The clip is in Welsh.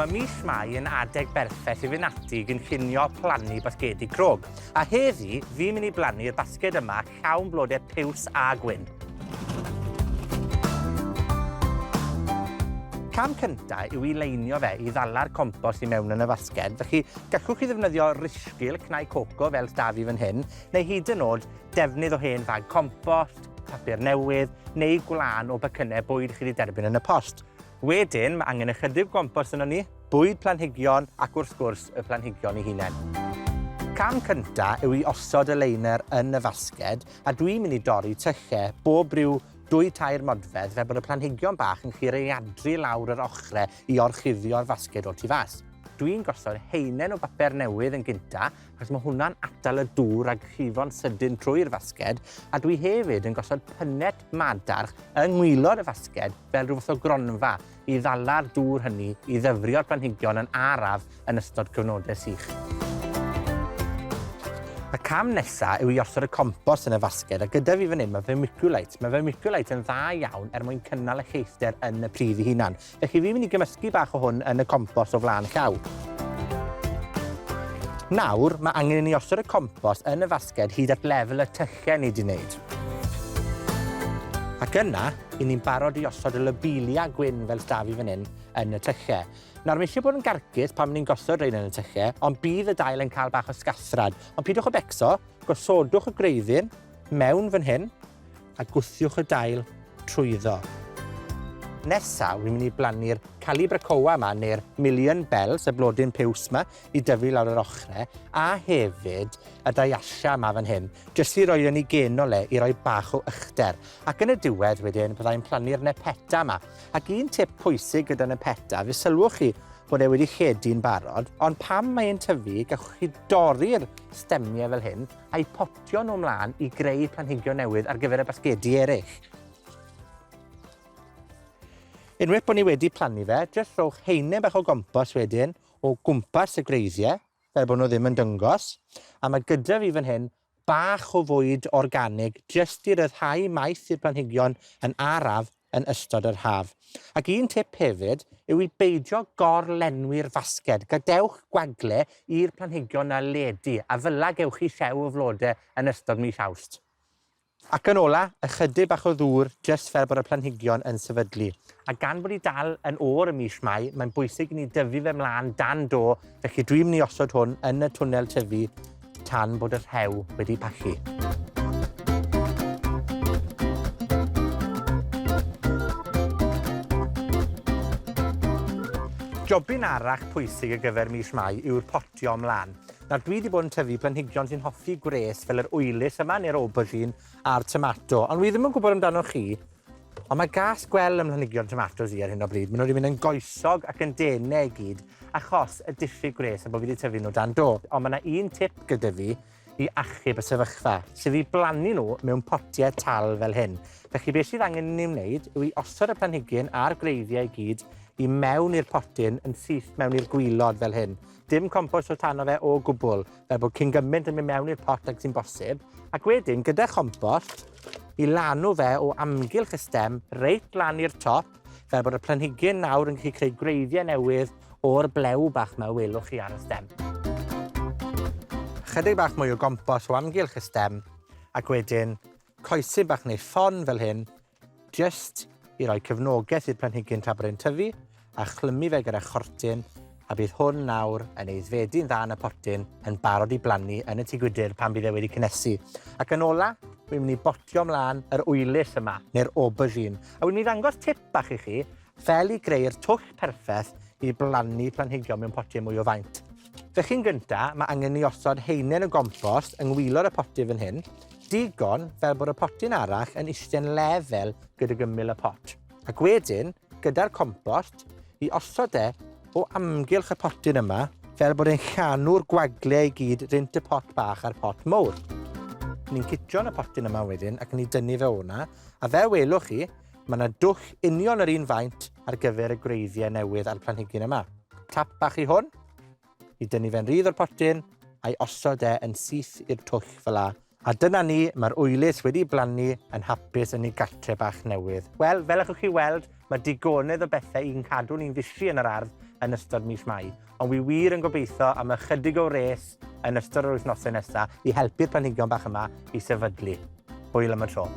mae mis Mai yn adeg berffeth i fynd ati i gynllunio plannu basgedi crog. A heddi, fi'n mynd i blannu'r basged yma llawn blodau piws a gwyn. Cam cynta yw i leinio fe i ddala'r compost i mewn yn y fasged, felly gallwch chi ddefnyddio risgil cnau coco fel s'da fi fan hyn, neu hyd yn o'd defnydd o hen fag compost, papur newydd, neu gwlân o becynnau bwyd chi wedi derbyn yn y post. Wedyn, mae angen ychydig compost yno ni, bwyd planhigion ac wrth gwrs y planhigion eu hunain. Cam cynta yw i osod y leiner yn y fasged, a dwi'n mynd i dorri tylle bob ryw 2-3 modfedd fel bod y planhigion bach yn chireiadru lawr yr ochre i orchuddio'r fasged o'r tu fas. Dwi'n gosod heinen o bapur newydd yn gynta, achos mae hwnna'n atal y dŵr ag llifo'n sydyn trwy'r fasged, a dwi hefyd yn gosod pynnet madarch yng ngwylod y fasged fel rhyw fath o gronfa i ddala'r dŵr hynny i ddyfrio'r planhigion yn araf yn ystod cyfnodau sych. Y cam nesa yw i osod y compost yn y fasged, a gyda fi fan hyn mae vermiculite. Mae vermiculite yn dda iawn mwyn cynnal y lleithder yn y pridd 'i hunan. Felly fi'n mynd i gymysgu bach o hwn yn y compost o flaen llaw. Nawr, mae angen i ni osod y compost yn y fasged hyd at lefel y tylle ni 'di wneud. Ac yna, i ni'n barod i osod y lobelia gwyn fel s'da fi fan hyn yn y tylle. Nawr, mae eisiau bod yn garcus pan ni'n gosod rein yn y tylle, ond bydd y dail yn cael bach o sgathrad. Ond pidwch o becso, gosodwch y gwreiddyn mewn fan hyn, a gwthiwch y dail trwyddo. Nesa, wi'n mynd i blannu'r calibrachoa yma, neu'r million bells, y blodyn piws yma, i dyfu lawr yr ochre, a hefyd y diasia yma fan hyn, jyst i roi yn ei genol i roi bach o ychdar. Ac yn y diwedd wedyn, byddai'n plannu'r nepeta yma. Ac un tip pwysig gyda nepeta, fe sylwch chi bod e wedi lledu'n barod, ond pam mae'n tyfu, gallwch chi dorri'r stemie fel hyn, a'i potio nhw ymlaen i greu planhigion newydd ar gyfer y basgedi eraill. Unwaith bod ni wedi plannu fe, jyst rhowch heinen bach o gompost wedyn o gwmpas y gwreiddiau, fel bod nhw ddim yn dyngos. A mae gyda fi fan hyn bach o fwyd organig jyst i ryddhau maith i'r planhigion yn araf yn ystod yr haf. Ac un tip hefyd yw i beidio gorlenwi'r fasged. Gadewch gwagle i'r planhigion a ledu, a fyla gewch chi llew o flodau yn ystod mis Awst. Ac yn ola, ychydig bach o ddŵr jyst fel bod y planhigion yn sefydlu. A gan bod i dal yn o'r y mis Mai, mae'n bwysig i ni dyfu fe mlaen dan do, felly dwi'n mynd i osod hwn yn y twnnel tyfu tan bod y rhew wedi pallu. Jobyn arall pwysig ar gyfer mis Mai yw'r potio ymlaen. Nawr, dwi wedi bod yn tyfu planhigion sy'n hoffi gwres fel yr wylus yma neu'r aubergine a'r tomato. Ond wi ddim yn gwybod amdano chi, ond mae gas gweld ym mhlanigion tomatos i ar hyn o bryd. Maen nhw wedi mynd yn goesog ac yn denau i gyd, achos y diffyg gwres a bod fi wedi tyfu nhw dan do. Ond mae yna un tip gyda fi i achub y sefyllfa, sef i blannu nhw mewn potiau tal fel hyn. Felly beth sydd angen i ni wneud yw i osod y planhigyn a'r gwreiddiau i gyd i mewn i'r potyn yn syth mewn i'r gwilod fel hyn. Dim compost o tano fe o gwbl, fel bod cyn gymaint yn mynd mewn i'r pot ag sy'n bosib. Ac wedyn, gyda compost, i lanw fe o amgylch y stem reit lan i'r top, fel bod y planhigyn nawr yn gallu creu gwreiddiau newydd o'r blew bach yma welwch chi ar y stem. Chydig bach mwy o gompost o amgylch y stem, ac wedyn coesyn bach neu ffon fel hyn, jyst i roi cefnogaeth i'r planhigyn tra bod e'n tyfu, a chlymu fe gyda chortyn, a bydd hwn nawr yn eiddfedu'n dda yn y potyn yn barod i blannu yn y tŷ gwydyr pan bydd e wedi cynnesu. Ac yn ola, wy'n mynd i botio ymlaen yr wylus yma, neu'r aubergine. A wy'n mynd i ddangos tip bach i chi, fel i greu'r twll perffaith i blannu planhigion mewn potiau mwy o faint. Felly'n gynta, mae angen ni osod heinen y gompost yng ngwylod y potyn fan hyn, digon fel bod y potyn arall yn eistedd lefel gyda gymyl y pot. Ac wedyn, gyda'r compost, i osod e o amgylch y potyn yma, fel bod e'n llanw'r gwaglau i gyd rint y pot bach a'r pot mowr. Ni'n citio'n y potyn yma wedyn ac yn ei dynnu fe o'na, a fel welwch chi, mae yna dwll union yr un faint ar gyfer y gwreiddiau newydd a'r planhigyn yma. Tap bach i hwn, i dynnu fe'n rydd o'r potyn, a'i osod e yn syth i'r twll fel la. A dyna ni, mae'r wylus wedi blannu yn hapus yn ei gartre bach newydd. Wel, fel allwch chi weld, mae digonedd o bethau i'n cadw ni'n fisi yn yr ardd yn ystod mis Mai. Ond wi wir yn gobeithio am ychydig o res yn ystod yr wythnosau nesa i helpu'r planhigion bach yma i sefydlu. Hwyl am y tro.